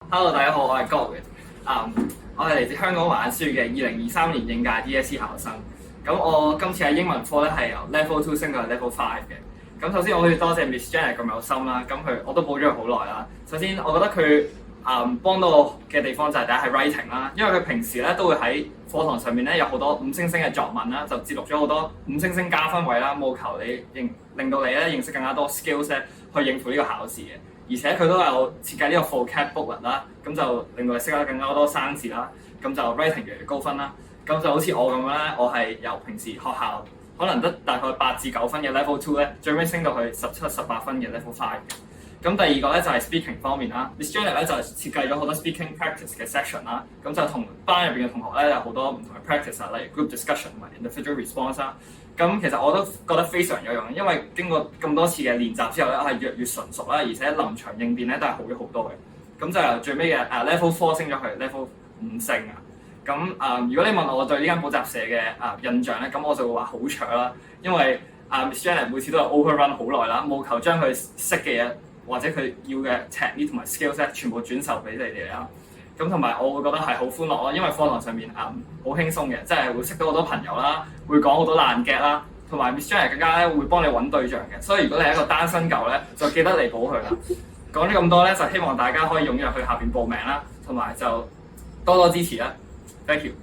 Hello，大家好，我係 Gordon。我係嚟自香港華仁書院嘅2023年應屆 DSE 考生。咁我今次喺英文科咧係由 Level 2升到去 Level 5嘅。咁首先我要多謝 Miss Janet 咁有心啦。咁我都補咗佢好耐啦。首先我覺得佢幫到我嘅地方就係第一係 writing 啦，因為佢平時咧都會喺課堂上面咧有好多五星星嘅作文啦，就節錄咗好多五星星加分位啦，務求令到你咧認識更加多 skills 咧去應付呢個考試嘅。而且佢都有設計呢個 vocab booklet 啦，咁就令到你識得更加多生字啦，咁就 writing 越嚟越高分啦。咁就好似我咁樣咧，我係由平時學校可能得大概8至9分嘅 level 2咧，最尾升到去17、18分嘅 level 5嘅。咁第二個咧就係 speaking 方面啦 ，Miss Janet 咧就設計咗好多 speaking practice 嘅 section 啦，咁就同班入邊嘅同學咧有好多唔同嘅 practice 啊，例如 group discussion 同埋 individual response 啦。咁其實我都覺得非常有用，因為經過咁多次嘅練習之後咧，我係越嚟越純熟啦，而且臨場應變咧都係好咗好多嘅。咁就由最尾嘅level 4升咗去 level 5升啊。咁如果你問我對呢間補習社嘅印象咧，咁我就會話好長啦，因為Miss Janet 每次都係 overrun 好耐啦，務求將佢識嘅嘢或者佢要嘅 technique 同埋 skills 咧全部轉授俾你哋啦。咁同埋我會覺得係好歡樂咯，因為課堂上面好輕鬆嘅，即係會識到好多朋友啦，會講好多爛 gag 啦，同埋 Miss Janet 更加咧會幫你揾對象嘅，所以如果你係一個單身狗咧，就記得嚟補佢啦。講咗咁多咧，就希望大家可以踴躍去下邊報名啦，同埋就多多支持啦。Thank you。